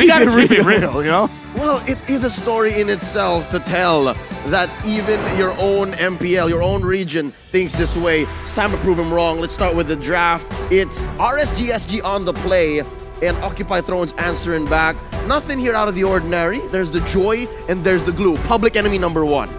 gotta keep it real, you know? Well, it is a story in itself to tell that even your own MPL, your own region, thinks this way. It's time to prove them wrong. Let's start with the draft. It's RSG on the play, and Occupy Thrones answering back. Nothing here out of the ordinary. There's the joy and there's the glue. Public enemy number one.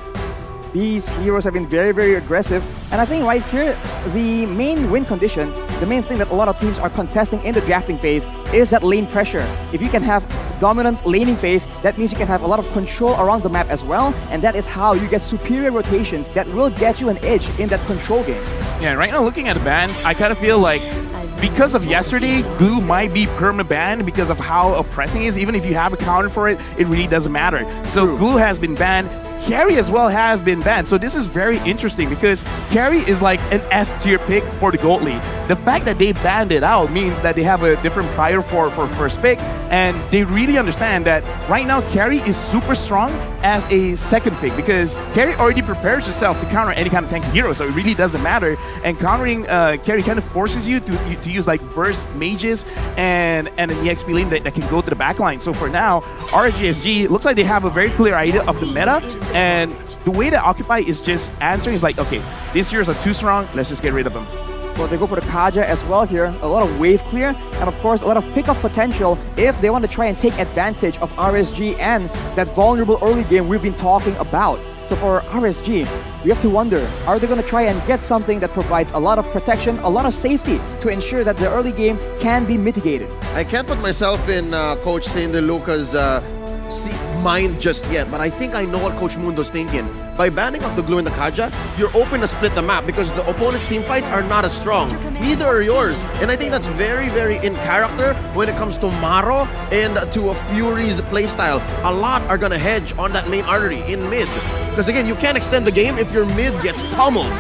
These heroes have been very, very aggressive. And I think right here, the main win condition, the main thing that a lot of teams are contesting in the drafting phase is that lane pressure. If you can have dominant laning phase, that means you can have a lot of control around the map as well. And that is how you get superior rotations that will get you an edge in that control game. Yeah, right now looking at the bans, I kind of feel like because of yesterday, Glue might be perma banned because of how oppressing it is. Even if you have a counter for it, it really doesn't matter. So True. Glue has been banned. Carry as well has been banned. So this is very interesting because Carry is like an S tier pick for the gold league. The fact that they banned it out means that they have a different prior for first pick, and they really understand that right now Carry is super strong as a second pick because Carry already prepares herself to counter any kind of tanky hero, so it really doesn't matter. And countering Carry kind of forces you to use like burst mages and an EXP lane that can go to the backline. So for now, RSG looks like they have a very clear idea of the meta. And the way that Occupy is just answering is like, okay, these heroes are too strong, let's just get rid of them. Well, they go for the Kaja as well here. A lot of wave clear, and of course, a lot of pick-off potential if they want to try and take advantage of RSG and that vulnerable early game we've been talking about. So for RSG, we have to wonder, are they going to try and get something that provides a lot of protection, a lot of safety to ensure that the early game can be mitigated? I can't put myself in Coach Sander Luca's mind just yet, but I think I know what Coach Mundo's thinking. By banning up the glue and the Kaja, you're open to split the map because the opponent's team fights are not as strong. Neither are yours. And I think that's very, very in character when it comes to Maro and to a Fury's playstyle. A lot are going to hedge on that main artery in mid. Because again, you can't extend the game if your mid gets pummeled.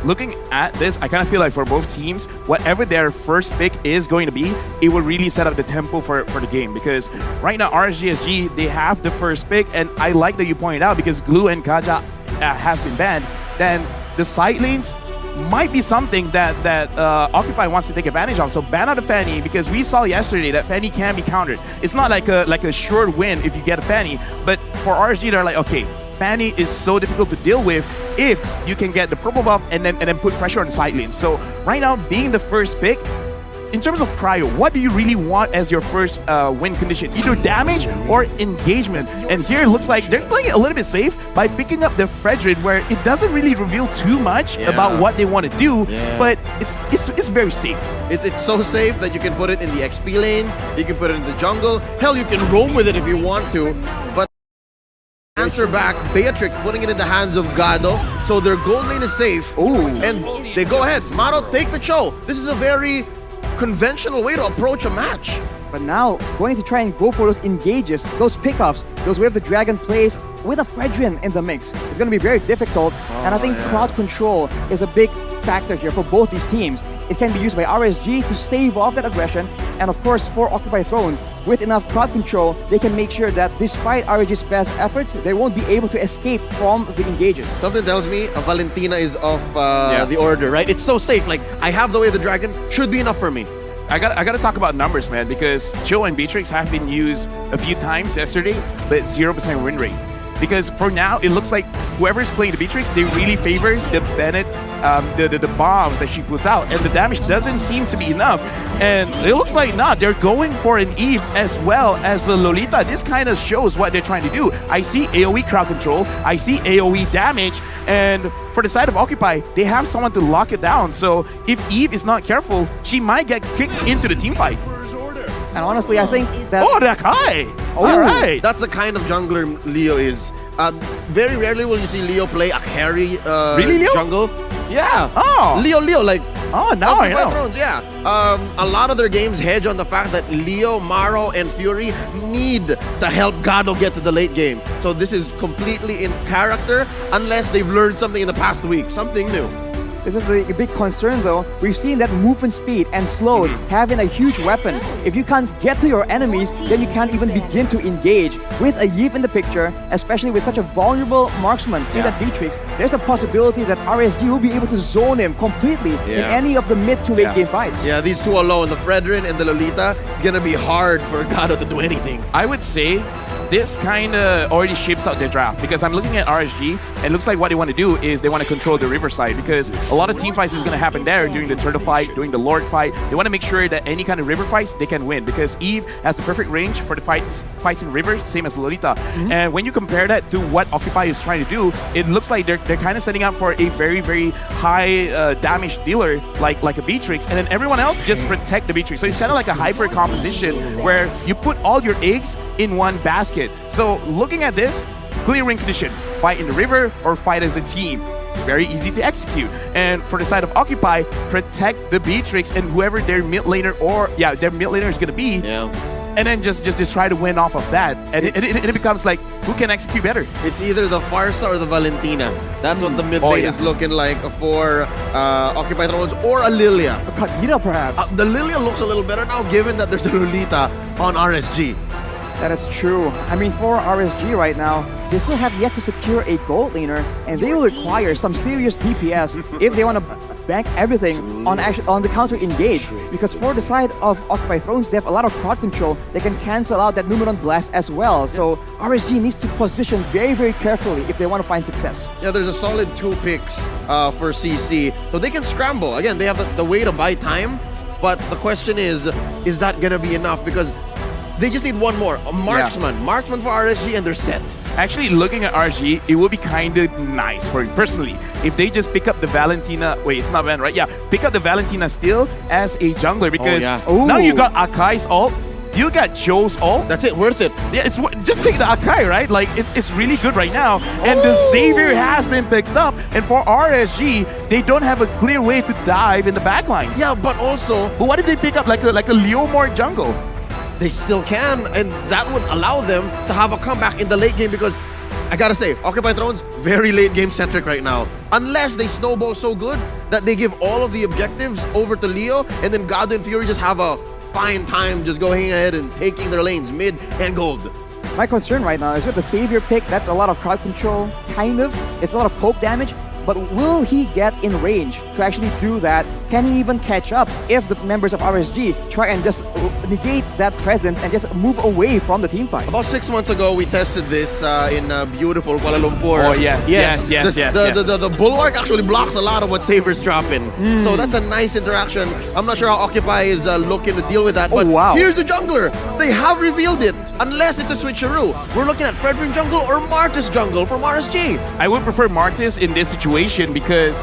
Looking at this, I kind of feel like for both teams, whatever their first pick is going to be, it will really set up the tempo for the game. Because right now, RSG, they have the first pick, and I like that you pointed out because Glue and Kaja has been banned. Then the side lanes might be something that Occupy wants to take advantage of. So ban out the Fanny because we saw yesterday that Fanny can be countered. It's not like a sure win if you get a Fanny, but for RSG, they're like, okay, Fanny is so difficult to deal with if you can get the purple buff and then put pressure on the side lane. So right now, being the first pick, in terms of prio, what do you really want as your first win condition? Either damage or engagement. And here it looks like they're playing it a little bit safe by picking up the Fredrid, where it doesn't really reveal too much about what they want to do, but it's very safe. It's so safe that you can put it in the XP lane, you can put it in the jungle. Hell, you can roam with it if you want to, but answer back, Beatrix putting it in the hands of Gado, so their gold lane is safe. Ooh. And they go ahead. Maro, take the show. This is a very conventional way to approach a match. But now, going to try and go for those engages, those pickoffs, those Wave the Dragon plays with a Fredrin in the mix. It's going to be very difficult, and I think crowd control is a big factor here for both these teams. It can be used by RSG to stave off that aggression, and of course for Occupy Thrones, with enough crowd control, they can make sure that despite RSG's best efforts, they won't be able to escape from the engages. Something tells me Valentina is off the order, right? It's so safe. Like, I have the Way of the Dragon, should be enough for me. I got to talk about numbers, man, because Chill and Beatrix have been used a few times yesterday, but 0% win rate. Because for now, it looks like whoever is playing the Beatrix, they really favor the Bennett, the bombs that she puts out, and the damage doesn't seem to be enough. And it looks like they're going for an Eve as well as a Lolita. This kind of shows what they're trying to do. I see AoE crowd control, I see AoE damage, and for the side of Occupy, they have someone to lock it down. So if Eve is not careful, she might get kicked into the team fight. And honestly, I think that... Oh, that high! All right! That's the kind of jungler Leo is. Very rarely will you see Leo play a carry really, Leo? jungle. Yeah. Oh. Leo, like... Oh, now I know. Thrones, yeah. A lot of their games hedge on the fact that Leo, Maro, and Fury need to help Gado get to the late game. So this is completely in character, unless they've learned something in the past week. Something new. This is the big concern, though. We've seen that movement speed and slows having a huge weapon. If you can't get to your enemies, then you can't even begin to engage. With a Yip in the picture, especially with such a vulnerable marksman in that Beatrix, there's a possibility that RSG will be able to zone him completely in any of the mid to late game fights. Yeah, these two alone, the Fredrin and the Lolita, it's gonna be hard for Gado to do anything. I would say this kind of already shapes out their draft, because I'm looking at RSG and it looks like what they want to do is they want to control the river side, because a lot of team fights is going to happen there during the turtle fight, during the lord fight. They want to make sure that any kind of river fights they can win, because Eve has the perfect range for the fights in river, same as Lolita. And when you compare that to what Occupy is trying to do, it looks like they're kind of setting up for a very, very high damage dealer like a Beatrix, and then everyone else just protect the Beatrix. So it's kind of like a hyper composition where you put all your eggs in one basket. So looking at this, clear win condition, fight in the river or fight as a team. Very easy to execute. And for the side of Occupy, protect the Beatrix and whoever their mid laner their mid laner is going to be. And then just try to win off of that. And it becomes like, who can execute better? It's either the Farsa or the Valentina. That's what the mid lane is looking like for Occupy Thrones, or a Lilia. A Kadira, perhaps. The Lilia looks a little better now, given that there's a Lolita on RSG. That is true. I mean, for RSG right now, they still have yet to secure a gold laner, and they will require some serious DPS if they want to bank everything on the counter engage. Because for the side of Occupy Thrones, they have a lot of crowd control. They can cancel out that Numeron Blast as well. So RSG needs to position very, very carefully if they want to find success. Yeah, there's a solid 2 picks for CC. So they can scramble. Again, they have the way to buy time. But the question is that going to be enough? Because they just need one more. A marksman. Marksman for RSG and they're set. Actually, looking at RSG, it would be kind of nice for me personally if they just pick up the Valentina. Wait, it's not Van, right? Yeah, pick up the Valentina still as a jungler, because now you got Akai's ult, you got Joe's ult. That's it, worth it. Yeah, it's just take the Akai, right? Like it's really good right now. And the Xavier has been picked up, and for RSG, they don't have a clear way to dive in the backlines. Yeah, but what if they pick up like a Leomord jungle? They still can, and that would allow them to have a comeback in the late game, because I gotta say, Occupy Thrones, very late game centric right now. Unless they snowball so good that they give all of the objectives over to Leo, and then Gado and Fury just have a fine time just going ahead and taking their lanes, mid and gold. My concern right now is with the Savior pick, that's a lot of crowd control, kind of. It's a lot of poke damage. But will he get in range to actually do that? Can he even catch up if the members of RSG try and just negate that presence and just move away from the team fight? About 6 months ago, we tested this in beautiful Kuala Lumpur. Oh, yes. The Bulwark actually blocks a lot of what Saber's dropping. So that's a nice interaction. I'm not sure how Occupy is looking to deal with that. But here's the jungler. They have revealed it. Unless it's a switcheroo. We're looking at Fredrin jungle or Martis jungle from RSG. I would prefer Martis in this situation, because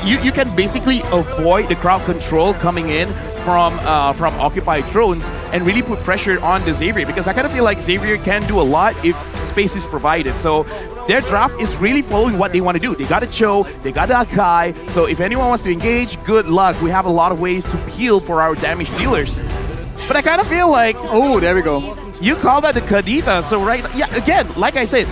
you can basically avoid the crowd control coming in from Occupied Thrones and really put pressure on the Xavier, because I kind of feel like Xavier can do a lot if space is provided. So their draft is really following what they want to do. They got a Cho, they got the Akai, so if anyone wants to engage, good luck. We have a lot of ways to heal for our damage dealers. But I kind of feel like, oh, there we go. You call that the Kadita, so again, like I said,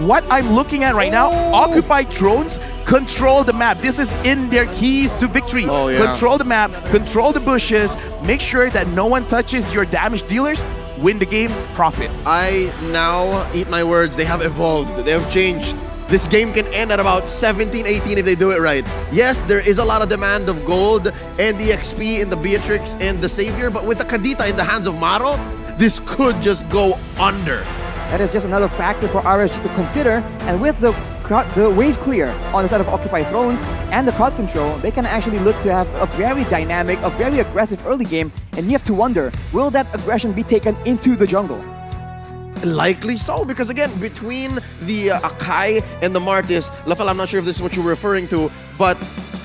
what I'm looking at right now, Occupied Thrones control the map. This is in their keys to victory. Control the map, control the bushes, make sure that no one touches your damage dealers, win the game, profit. I now eat my words. They have evolved. They have changed. This game can end at about 17, 18 if they do it right. Yes, there is a lot of demand of gold and the XP in the Beatrix and the Savior, but with the Kadita in the hands of Maro, this could just go under. That is just another factor for RSG to consider, and with the wave clear on the side of Occupy Thrones and the crowd control, they can actually look to have a very dynamic, a very aggressive early game, and you have to wonder, will that aggression be taken into the jungle? Likely so, because again, between the Akai and the Martis, Lafel, I'm not sure if this is what you're referring to, but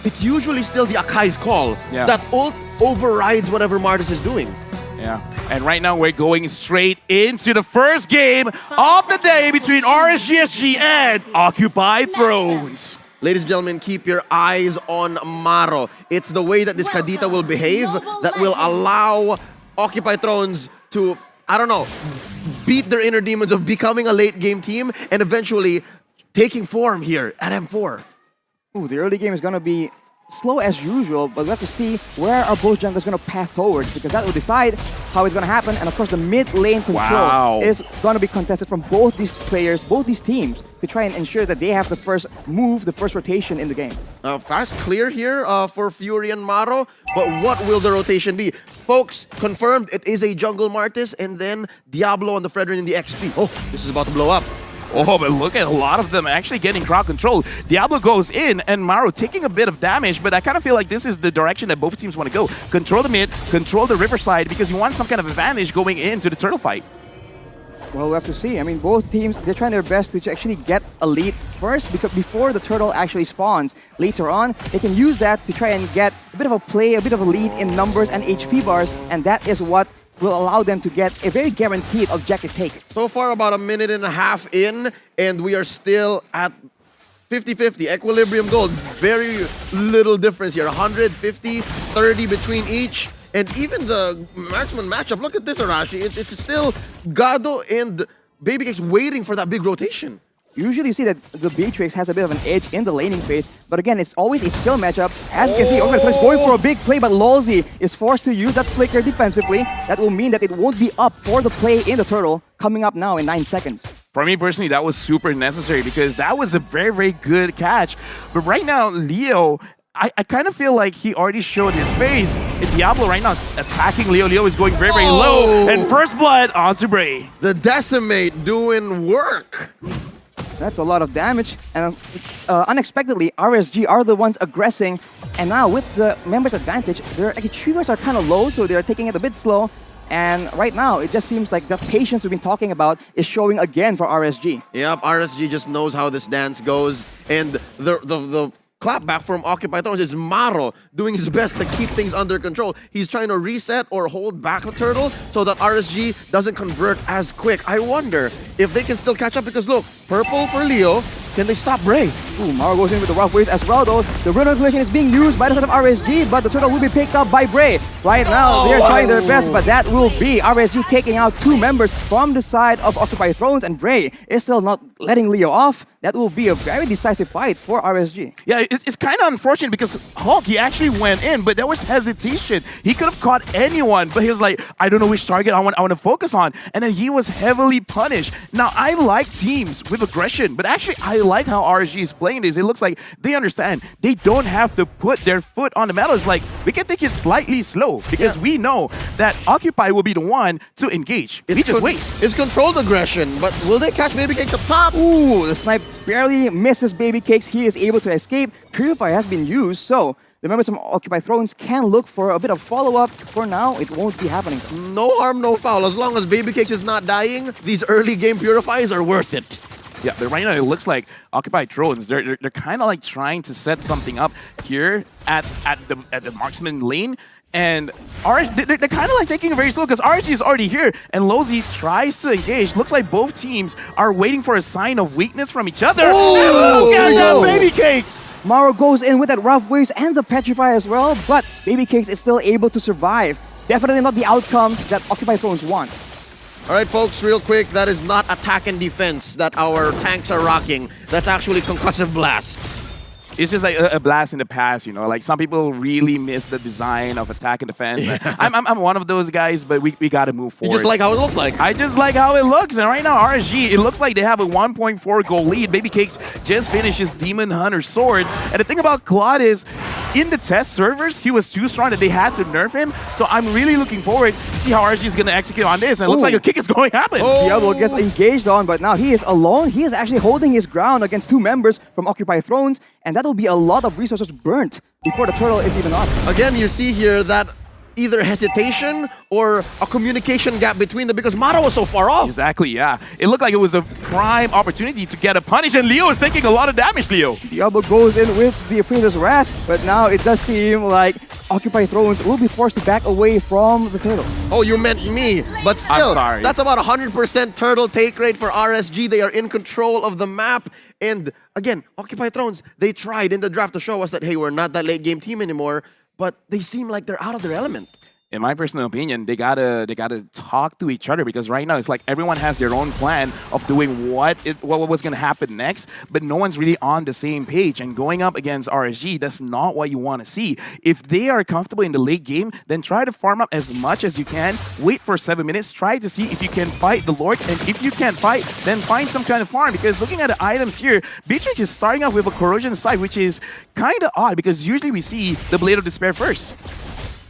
it's usually still the Akai's call. That ult overrides whatever Martis is doing. Yeah, and right now we're going straight into the first game of the day between RSGSG and Occupy Thrones. Ladies and gentlemen, keep your eyes on Maro. It's the way that this Kadita will behave that will allow Occupy Thrones to, I don't know, beat their inner demons of becoming a late game team and eventually taking form here at M4. Ooh, the early game is going to be slow as usual, but we have to see where are both junglers going to pass towards, because that will decide how it's going to happen. And of course, the mid lane control is going to be contested from both these players, both these teams, to try and ensure that they have the first move, the first rotation in the game. Fast clear here for Fury and Maro, but what will the rotation be? Folks, confirmed it is a jungle Martis and then Diablo on the Fredrin in the XP. Oh, this is about to blow up. Oh, but look at a lot of them actually getting crowd control. Diablo goes in, and Maro taking a bit of damage, but I kind of feel like this is the direction that both teams want to go. Control the mid, control the riverside, because you want some kind of advantage going into the turtle fight. Well, we have to see. I mean, both teams, they're trying their best to actually get a lead first, because before the turtle actually spawns. Later on, they can use that to try and get a bit of a play, a bit of a lead in numbers and HP bars, and that is what will allow them to get a very guaranteed objective take. So far, about a minute and a half in, and we are still at 50-50. Equilibrium gold. Very little difference here. 150, 30 between each. And even the marksman matchup, look at this, Arashi. It's still Gado and Babycakes waiting for that big rotation. Usually you see that the Beatrix has a bit of an edge in the laning phase, but again, it's always a skill matchup. As you can see, is going for a big play, but Lolzy is forced to use that flicker defensively. That will mean that it won't be up for the play in the turtle, coming up now in 9 seconds. For me personally, that was super necessary because that was a very, very good catch. But right now, Leo, I kind of feel like he already showed his face. And Diablo right now attacking Leo. Leo is going very, very low. And first blood onto Bray. The Decimate doing work. That's a lot of damage, and unexpectedly, RSG are the ones aggressing, and now with the members' advantage, their triggers are kind of low, so they're taking it a bit slow, and right now, it just seems like the patience we've been talking about is showing again for RSG. Yep, RSG just knows how this dance goes, and the clapback from Occupy Thrones is Maro doing his best to keep things under control. He's trying to reset or hold back the turtle so that RSG doesn't convert as quick. I wonder if they can still catch up because look, purple for Leo. Can they stop Bray? Ooh, Maro goes in with the rough waves as well though. The Rune Collision is being used by the side of RSG, but the turtle will be picked up by Bray. Right now, they're trying their best, but that will be RSG taking out 2 members from the side of Occupy Thrones, and Bray is still not letting Leo off. That will be a very decisive fight for RSG. Yeah, it's kind of unfortunate because Hulk, he actually went in, but there was hesitation. He could have caught anyone, but he was like, I don't know which target I want to focus on. And then he was heavily punished. Now, I like teams with aggression, but actually, I like how RSG is playing this. It looks like they understand. They don't have to put their foot on the metal. It's like, we can take it slightly slow because we know that Occupy will be the one to engage. We just wait. It's controlled aggression, but will they catch Babycakes up top? Ooh, the snipe barely misses Babycakes. He is able to escape. Purify has been used, so the members from Occupy Thrones can look for a bit of follow-up. For now, it won't be happening. No harm, no foul. As long as Babycakes is not dying, these early game Purifies are worth it. Yeah, but right now it looks like Occupy Thrones, they're kind of like trying to set something up here at the marksman lane. And they're kind of like taking it very slow because RSG is already here and Lolzy tries to engage. Looks like both teams are waiting for a sign of weakness from each other. Oh, look at that Babycakes! Maro goes in with that rough waves and the Petrify as well, but Babycakes is still able to survive. Definitely not the outcome that Occupy Thrones want. All right, folks, real quick, that is not attack and defense that our tanks are rocking. That's actually concussive blast. It's just like a blast in the past, you know. Like some people really miss the design of attack and defense. I'm one of those guys, but we got to move forward. You just like how it looks like. I just like how it looks. And right now, RSG, it looks like they have a 1.4 goal lead. Babycakes just finished his Demon Hunter sword. And the thing about Claude is, in the test servers, he was too strong that they had to nerf him. So I'm really looking forward to see how RSG is going to execute on this. And it looks like a kick is going to happen. Diablo gets engaged on, but now he is alone. He is actually holding his ground against 2 members from Occupy Thrones. And that'll be a lot of resources burnt before the turtle is even up. Again, you see here that either hesitation or a communication gap between them because Maro was so far off. Exactly, yeah. It looked like it was a prime opportunity to get a punish, and Leo is taking a lot of damage, Leo. Diablo goes in with the Appraiser's Wrath, but now it does seem like Occupy Thrones will be forced to back away from the turtle. Oh, you meant me. But still, I'm sorry. That's about 100% turtle take rate for RSG. They are in control of the map. And again, Occupy Thrones, they tried in the draft to show us that, hey, we're not that late game team anymore. But they seem like they're out of their element. in my personal opinion, they gotta talk to each other, because right now it's like everyone has their own plan of doing what was gonna happen next, but no one's really on the same page. And going up against RSG, that's not what you want to see. If they are comfortable in the late game, then try to farm up as much as you can. Wait for 7 minutes. Try to see if you can fight the Lord, and if you can't fight, then find some kind of farm. Because looking at the items here, Beatrix is starting off with a corrosion scythe, which is kind of odd because usually we see the Blade of Despair first.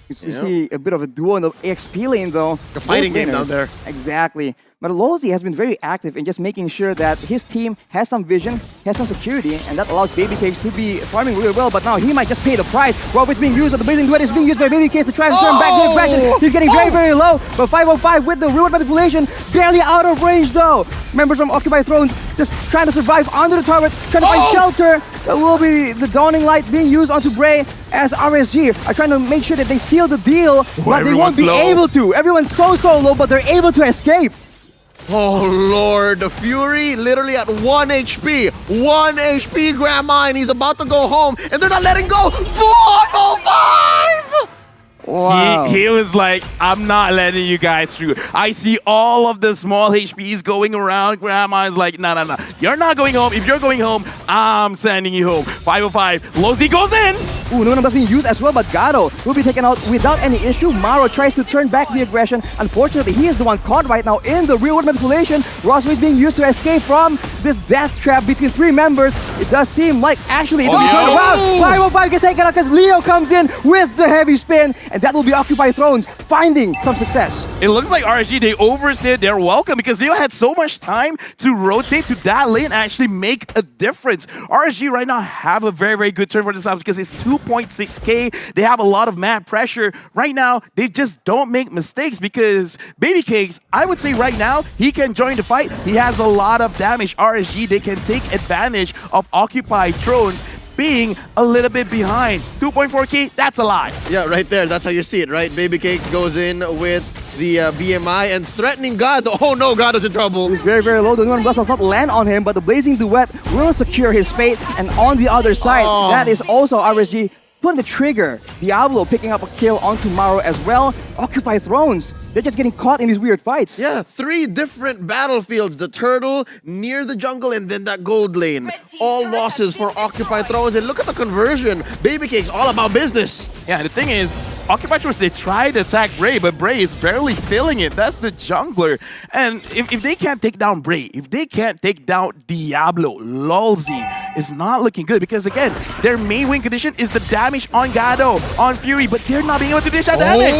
You see a bit of a duo in the XP lane, though. A fighting game down there. Exactly. But Lolzy has been very active in just making sure that his team has some vision, has some security, and that allows Babycakes to be farming really well. But now he might just pay the price. Rob is being used, but the Blazing Duet is being used by Babycakes to try and turn back the aggression. He's getting very, very low. But 505 with the reward manipulation, barely out of range though. Members from Occupy Thrones just trying to survive under the turret, trying to find shelter. That will be the Dawning Light being used onto Bray, as RSG are trying to make sure that they seal the deal, but they won't be able to. Everyone's so low, but they're able to escape. Oh Lord, the Fury literally at 1 HP. 1 HP, Grandma, and he's about to go home, and they're not letting go. 405! Wow. He was like, I'm not letting you guys through. I see all of the small HPs going around. Grandma is like, no. You're not going home. If you're going home, I'm sending you home. 505. Lozi goes in. Ooh, no being used as well, but Gado will be taken out without any issue. Maro tries to turn back the aggression. Unfortunately, he is the one caught right now in the real-world manipulation. Rosway is being used to escape from this death trap between 3 members. It does seem like actually it's turn around. 505 gets taken out because Leo comes in with the heavy spin, and that will be Occupy Thrones finding some success. It looks like RSG, they overstayed their welcome because Leo had so much time to rotate to that lane and actually make a difference. RSG right now have a very, very good turn for themselves because it's 2.6k. They have a lot of mad pressure. Right now, they just don't make mistakes because Babycakes, I would say right now, he can join the fight. He has a lot of damage. RSG, they can take advantage of Occupy Thrones being a little bit behind. 2.4k, that's a lot. Yeah, right there. That's how you see it, right? Babycakes goes in with the BMI and threatening God. Oh no, God is in trouble. He's very, very low. The Nuan Blast does not land on him, but the Blazing Duet will secure his fate. And on the other side, that is also RSG pulling the trigger. Diablo picking up a kill onto Maro as well. Occupy Thrones. They're just getting caught in these weird fights. Yeah, 3 different battlefields. The turtle, near the jungle, and then that gold lane. All losses for Occupy Thrones. And look at the conversion. Babycake's all about business. Yeah, the thing is, Occupy Thrones, they tried to attack Bray, but Bray is barely feeling it. That's the jungler. And if they can't take down Bray, if they can't take down Diablo, Lolzy is not looking good because, again, their main win condition is the damage on Gado, on Fury, but they're not being able to dish out damage.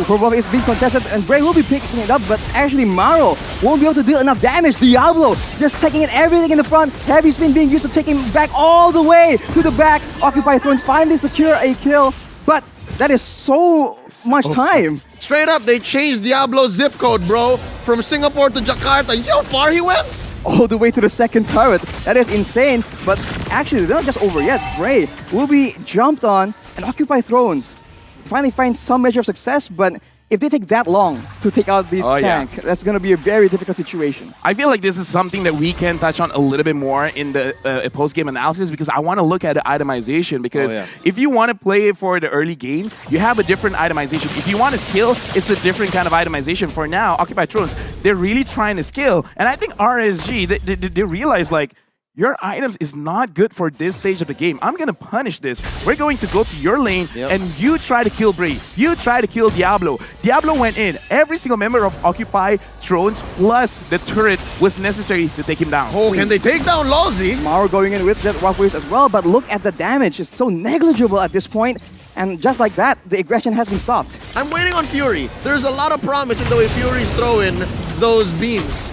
Probably is being contested, and Bray will be picking it up, but actually Maro won't be able to deal enough damage. Diablo just taking in everything in the front. Heavy spin being used to take him back all the way to the back. Occupy Thrones finally secure a kill, but that is so much time. Straight up, they changed Diablo's zip code, bro. From Singapore to Jakarta. You see how far he went? All the way to the second turret. That is insane, but actually they're not just over yet. Bray will be jumped on, and Occupy Thrones finally find some measure of success, but if they take that long to take out the tank, that's going to be a very difficult situation. I feel like this is something that we can touch on a little bit more in the post-game analysis because I want to look at the itemization because if you want to play it for the early game, you have a different itemization. If you want to skill, it's a different kind of itemization. For now, Occupy Thrones, they're really trying to skill. And I think RSG, they realize like, your items is not good for this stage of the game. I'm going to punish this. We're going to go to your lane and you try to kill Bray. You try to kill Diablo. Diablo went in. Every single member of Occupy Thrones plus the turret was necessary to take him down. Oh, can they take down Lolzy? Maro going in with that rough waves as well, but look at the damage. It's so negligible at this point. And just like that, the aggression has been stopped. I'm waiting on Fury. There's a lot of promise in the way Fury's throwing those beams.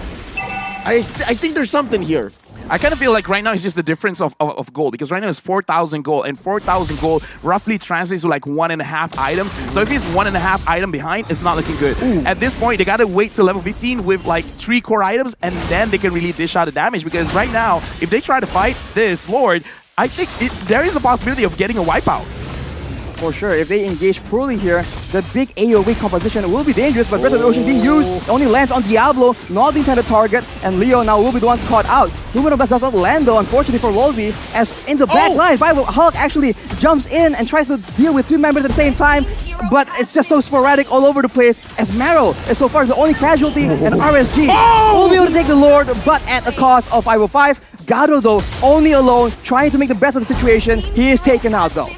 I think there's something here. I kind of feel like right now it's just the difference of gold because right now it's 4,000 gold and 4,000 gold roughly translates to like 1.5 items. So if he's 1.5 item behind, it's not looking good. At this point, they got to wait till level 15 with like 3 core items and then they can really dish out the damage because right now, if they try to fight this Lord, I think there is a possibility of getting a wipeout. For sure, if they engage poorly here, the big AoE composition will be dangerous, but Breath of the Ocean being used, it only lands on Diablo, not the intended target, and Leo now will be the one caught out. Lumen of Dust does not land though, unfortunately for Lolzy, as in the back line, Hulk actually jumps in and tries to deal with 3 members at the same time, but it's just so sporadic all over the place, as Marrow is so far the only casualty, and RSG will be able to take the Lord, but at the cost of 505. Gado though, only alone, trying to make the best of the situation. He is taken out though.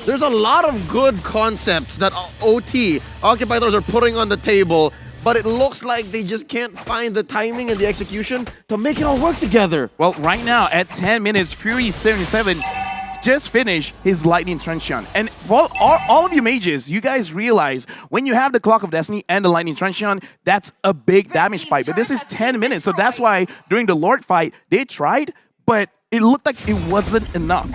There's a lot of good concepts that OT, Occupy Thrones, are putting on the table, but it looks like they just can't find the timing and the execution to make it all work together. Well, right now, at 10 minutes, Fury77 just finished his Lightning Truncheon. And all of you mages, you guys realize when you have the Clock of Destiny and the Lightning Truncheon, that's a big damage spike. But this is 10 minutes, so that's why during the Lord fight, they tried, but it looked like it wasn't enough.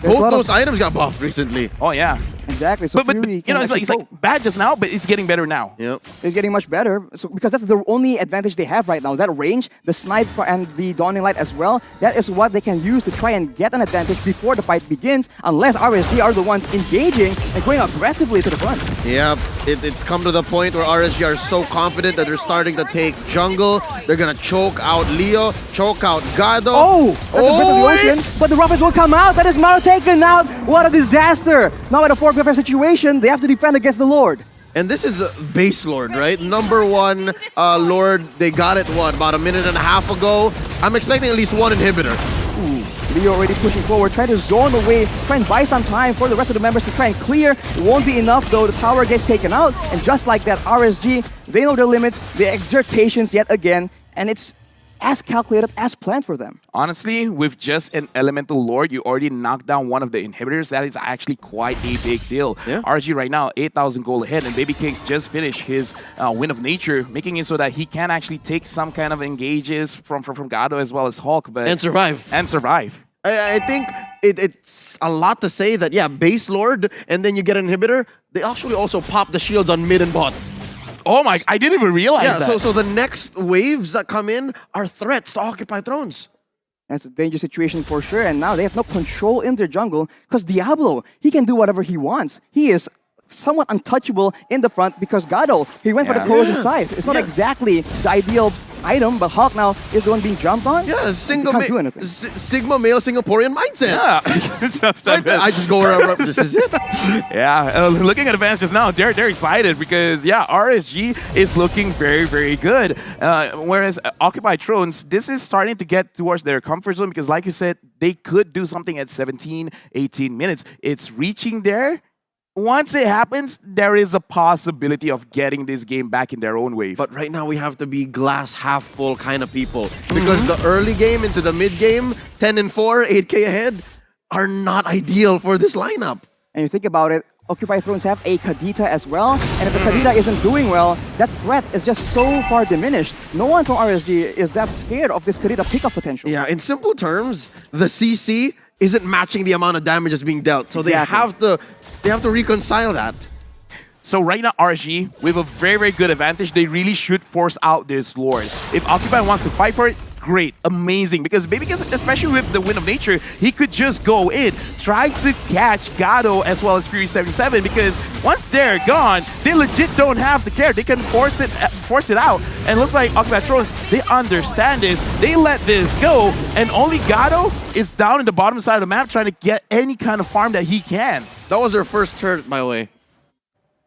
Both those items got buffed recently. Oh, yeah. Exactly. So but you know, it's like bad just now, but it's getting better now. Yep. It's getting much better, so because that's the only advantage they have right now. That range, the snipe and the Dawning Light as well, that is what they can use to try and get an advantage before the fight begins, unless RSG are the ones engaging and going aggressively to the front. Yeah, it's come to the point where RSG are so confident that they're starting to take jungle. They're gonna choke out Leo, choke out Gado. Oh, that's a Breath of the Ocean, but the Roughest will come out. That is Maro taken out. What a disaster. Now at a 4-5 situation, they have to defend against the Lord. And this is base Lord, right? Number 1 Lord, they got it, what, about a minute and a half ago? I'm expecting at least 1 inhibitor. Ooh, Leo already pushing forward, trying to zone away, try and buy some time for the rest of the members to try and clear. It won't be enough though, the tower gets taken out, and just like that, RSG, they know their limits, they exert patience yet again, and it's as calculated as planned for them. Honestly, with just an Elemental Lord, you already knocked down one of the inhibitors. That is actually quite a big deal. Yeah. RG right now, 8,000 gold ahead, and Baby Cakes just finished his Wind of Nature, making it so that he can actually take some kind of engages from Gado as well as Hulk. And survive. I think it's a lot to say that, yeah, base Lord, and then you get an inhibitor. They actually also pop the shields on mid and bot. Oh my, I didn't even realize that. So the next waves that come in are threats to Occupy Thrones. That's a dangerous situation for sure, and now they have no control in their jungle, because Diablo, he can do whatever he wants. He is somewhat untouchable in the front because Gado, he went for the corrosion scythe. It's not exactly the ideal item, but Hulk now is the one being jumped on. Yeah, Sigma male Singaporean mindset. Yeah. I just go around, this is it. Yeah, looking at advance just now, they're excited because, yeah, RSG is looking very, very good. Whereas Occupy Thrones, this is starting to get towards their comfort zone because, like you said, they could do something at 17, 18 minutes. It's reaching there. Once it happens, there is a possibility of getting this game back in their own wave. But right now, we have to be glass half full kind of people. Because the early game into the mid game, 10-4, 8K ahead, are not ideal for this lineup. And you think about it, Occupy Thrones have a Kadita as well, and if the Kadita isn't doing well, that threat is just so far diminished. No one from RSG is that scared of this Kadita pickup potential. Yeah, in simple terms, the CC isn't matching the amount of damage that's being dealt. So they have to reconcile that. So right now, RG, with a very, very good advantage, they really should force out this Lord. If Occupy wants to fight for it, great, amazing. Because especially with the Wind of Nature, he could just go in, try to catch Gado as well as Fury77, because once they're gone, they legit don't have the care. They can force it out. And it looks like Occupy Thrones, they understand this. They let this go, and only Gado is down in the bottom side of the map trying to get any kind of farm that he can. That was their first turret, by the way.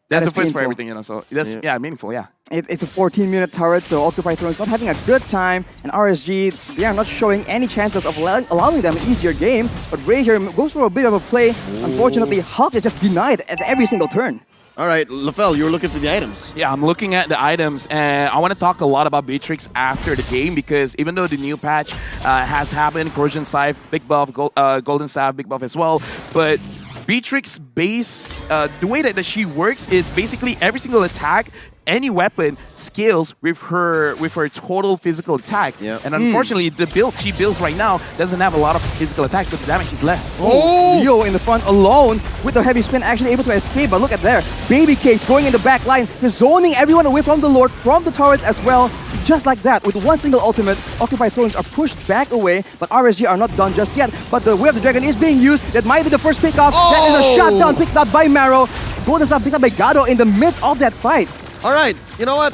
That's the first for everything, you know, so that's, yeah, meaningful, yeah. It's a 14-minute turret, so Occupy Thrones not having a good time, and RSG, they are not showing any chances of allowing them an easier game, but Ray here goes for a bit of a play. Unfortunately, Hulk is just denied at every single turn. All right, Lafel, you were looking for the items. Yeah, I'm looking at the items, and I want to talk a lot about Beatrix after the game, because even though the new patch has happened, Corrosion Scythe, big buff, Golden Staff, big buff as well, but Beatrix base, the way that she works is basically every single attack, any weapon scales with her total physical attack. Yep. And unfortunately, the build she builds right now doesn't have a lot of physical attacks, so the damage is less. Oh! Leo in the front alone with the heavy spin, actually able to escape, but look at there. Baby Cakes going in the back line, zoning everyone away from the Lord, from the turrets as well. just like that, with one single ultimate, Occupy Thrones are pushed back away, but RSG are not done just yet. But the Way of the Dragon is being used. That might be the first pick-off. That is a shutdown picked up by Marrow. Golden Staff picked up by Gado in the midst of that fight. All right, you know what?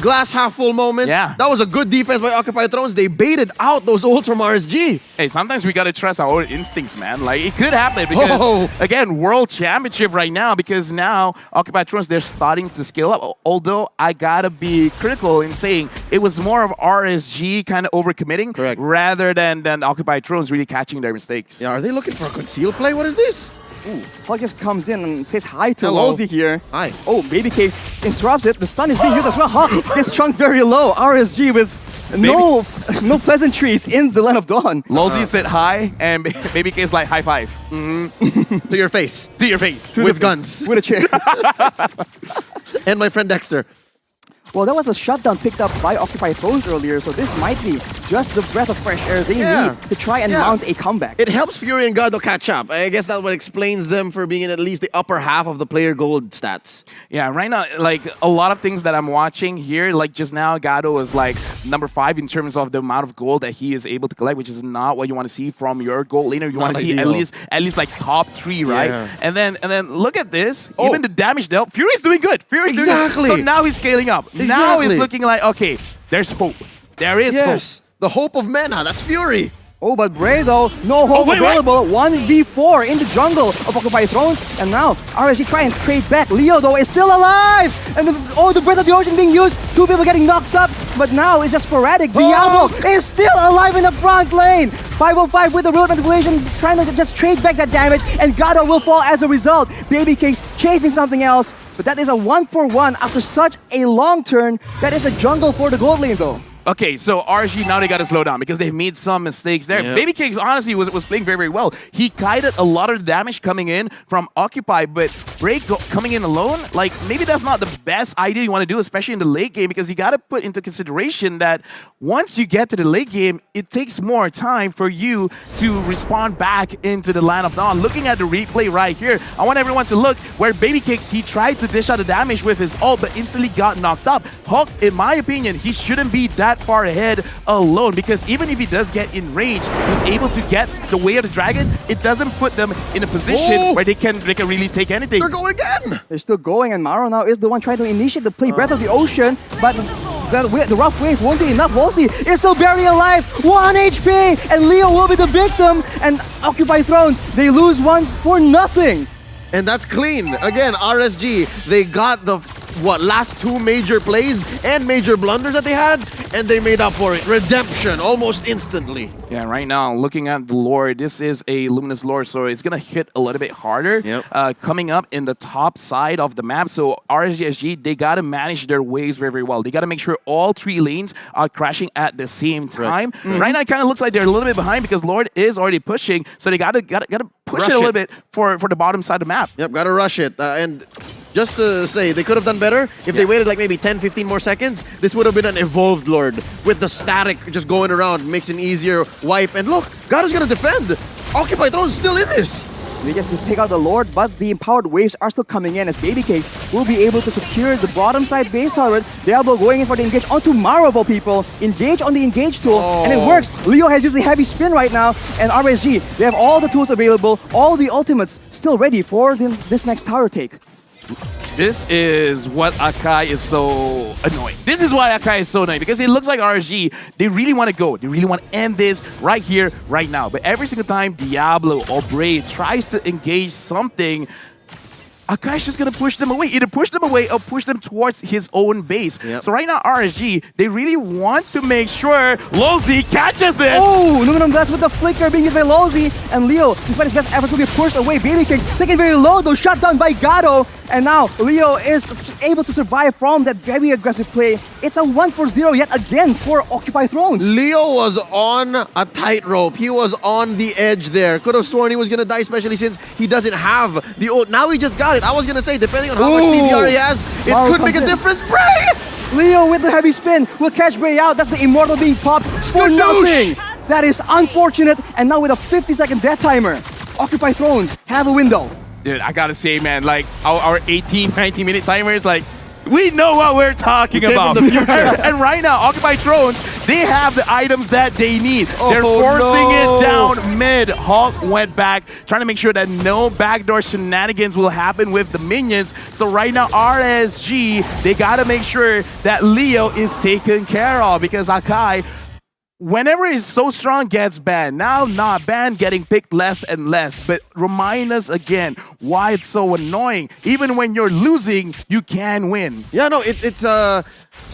Glass half full moment. Yeah. That was a good defense by Occupy Thrones. They baited out those ults from RSG. Hey, sometimes we gotta trust our own instincts, man. Like, it could happen because, again, World Championship right now, because now Occupy Thrones, they're starting to scale up. Although, I gotta be critical in saying it was more of RSG kind of overcommitting rather than Occupy Thrones really catching their mistakes. Yeah, are they looking for a concealed play? What is this? Ooh, Hawk just comes in and says hi to Hello. Lolzy here. Hi. Oh, Baby Case interrupts it. The stun is being used as well. Hawk gets chunked very low. RSG with no pleasantries in the Land of Dawn. Lolzy said hi, and Baby K is like, high five. To your face. To your face. With guns. With a chair. And my friend Dexter. Well, that was a shutdown picked up by Occupy Thrones earlier, so this might be just the breath of fresh air they need to try and mount a comeback. It helps Fury and Gado catch up. I guess that's what explains them for being in at least the upper half of the player gold stats. Yeah, right now, like, a lot of things that I'm watching here, like just now, Gado is like number 5 in terms of the amount of gold that he is able to collect, which is not what you want to see from your gold laner. You want to see at least like top 3, right? Yeah. And then look at this. Even the damage dealt. Fury's doing good. Fury's doing good. So now he's scaling up. Now it's looking like, okay, there's hope. There is hope. The hope of Mena. That's Fury. Oh, but Bray though, no hope available. 1v4 in the jungle of Occupy Thrones. And now RSG try and trade back. Leo though is still alive. And the Breath of the Ocean being used. 2 people getting knocked up. But now it's just sporadic. Diablo is still alive in the front lane. 505 with the root manipulation, trying to just trade back that damage. And Gado will fall as a result. Baby Case chasing something else. But that is a 1-for-1 after such a long turn. That is a jungle for the gold lane though. Okay, so RSG, now they got to slow down because they've made some mistakes there. Yep. Baby Cakes, honestly, was playing very, very well. He kited a lot of the damage coming in from Occupy, but Break coming in alone, like, maybe that's not the best idea you want to do, especially in the late game, because you got to put into consideration that once you get to the late game, it takes more time for you to respond back into the Land of Dawn. Looking at the replay right here, I want everyone to look where Baby Cakes, he tried to dish out the damage with his ult, but instantly got knocked up. Hawk, in my opinion, he shouldn't be that far ahead alone, because even if he does get in range, he's able to get the Way of the Dragon. It doesn't put them in a position where they can really take anything. They're going again. They're still going, and Maro now is the one trying to initiate the play Breath of the Ocean, but the rough waves won't be enough. Wolsey is still barely alive, 1 HP, and Leo will be the victim, and Occupy Thrones, they lose one for nothing. And that's clean. Again, RSG, they got the last 2 major plays and major blunders that they had, and they made up for it. Redemption almost instantly. Yeah, right now, looking at the lore, this is a Luminous lore, so it's going to hit a little bit harder coming up in the top side of the map. So RSG, they got to manage their waves very, very well. They got to make sure all 3 lanes are crashing at the same time. Right now, it kind of looks like they're a little bit behind because Lord is already pushing, so they got to push it a little bit for the bottom side of the map. Yep, got to rush it. And just to say, they could have done better if they waited like maybe 10, 15 more seconds. This would have been an evolved Lord with the static just going around, makes an easier wipe. And look, Gado's gonna defend. Occupy Throne's still in this. They just take out the Lord, but the empowered waves are still coming in as Baby Case will be able to secure the bottom side base turret. Diablo going in for the engage onto Maro, people. Engage on the engage tool, and it works. Leo has used the heavy spin right now, and RSG, they have all the tools available, all the ultimates still ready for this next tower take. This is what Akai is so annoying. This is why Akai is so annoying, because it looks like RSG, they really want to go. They really want to end this right here, right now. But every single time Diablo or Bray tries to engage something, Akai's just going to push them away. Either push them away or push them towards his own base. So right now, RSG, they really want to make sure Lolzy catches this. Oh, Aluminum Blast with the flicker being used by Lolzy. And Leo, despite his best efforts, will be pushed away. Baby King taken very low, though, shut down by Gado. And now Leo is able to survive from that very aggressive play. It's a 1-for-0 yet again for Occupy Thrones. Leo was on a tightrope. He was on the edge there. Could have sworn he was going to die, especially since he doesn't have the ult. Now he just got it. I was going to say, depending on how much CDR he has, it could make a difference. Bray! Leo with the heavy spin will catch Bray out. That's the Immortal being popped for nothing. That is unfortunate. And now with a 50-second death timer, Occupy Thrones have a window. Dude, I gotta say, man, like, our 18, 19-minute timer is like, We know what we're talking came about. from the future. And right now, Occupy Thrones, they have the items that they need. They're Oh, forcing no. it down mid. Hulk went back, trying to make sure that no backdoor shenanigans will happen with the minions. So right now, RSG, they gotta make sure that Leo is taken care of because Akai, whenever he's so strong, gets banned. Now, not banned, getting picked less and less. But remind us again why it's so annoying. Even when you're losing, you can win. Yeah, no, it's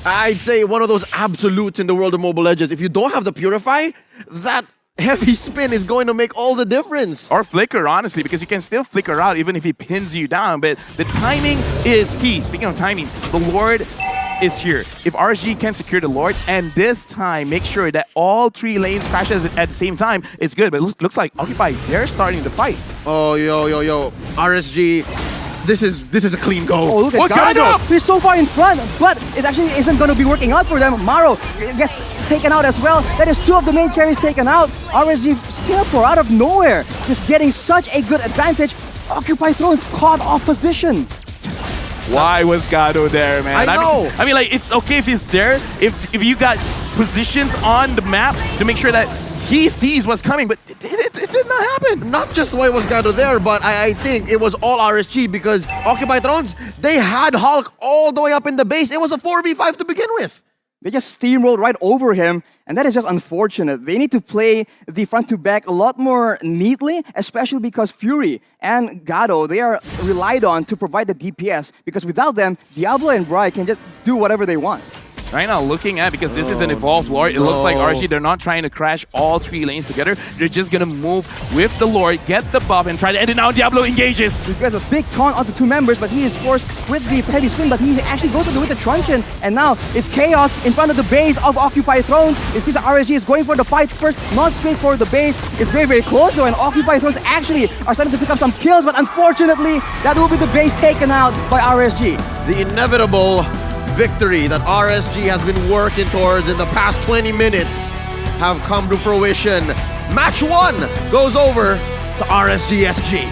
I'd say one of those absolutes in the world of Mobile Legends. If you don't have the Purify, that heavy spin is going to make all the difference. Or flicker, honestly, because you can still flicker out even if he pins you down. But the timing is key. Speaking of timing, the Lord is here. If RSG can secure the Lord, and this time make sure that all 3 lanes crashes at the same time, it's good. But it looks like Occupy, they're starting to fight. Oh, yo. RSG, this is a clean go. Oh, look at What Gado. kind of- He's so far in front, but it actually isn't going to be working out for them. Maro gets taken out as well. That is 2 of the main carries taken out. RSG Singapore out of nowhere, just getting such a good advantage. Occupy Thrones caught off position. Why was Gado there, man? I know. I mean, like, it's okay if he's there, if you got positions on the map to make sure that he sees what's coming, but it did not happen. Not just why was Gado there, but I think it was all RSG because Occupy Thrones, they had Hulk all the way up in the base. It was a 4v5 to begin with. They just steamrolled right over him, and that is just unfortunate. They need to play the front to back a lot more neatly, especially because Fury and Gado, they are relied on to provide the DPS, because without them, Diablo and Bri can just do whatever they want. Right now, looking at, because this is an evolved Lord, it looks like no. RSG, they're not trying to crash all 3 lanes together. They're just going to move with the Lord, get the buff, and try to end it now. Diablo engages. He gets a big taunt onto 2 members, but he is forced with the heavy spin, but he actually goes with the truncheon, and now it's chaos in front of the base of Occupy Thrones. It seems that RSG is going for the fight first, not straight for the base. It's very, very close though, and Occupy Thrones actually are starting to pick up some kills, but unfortunately, that will be the base taken out by RSG. The inevitable victory that RSG has been working towards in the past 20 minutes have come to fruition. Match 1 goes over to RSG SG.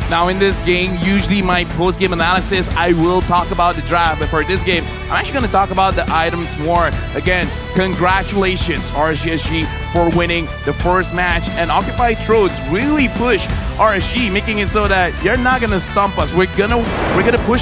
Now in this game, usually my post-game analysis, I will talk about the draft, but for this game, I'm actually going to talk about the items more. Again, congratulations RSG for winning the first match, and Occupy Thrones really push RSG, making it so that you're not going to stump us. We're gonna push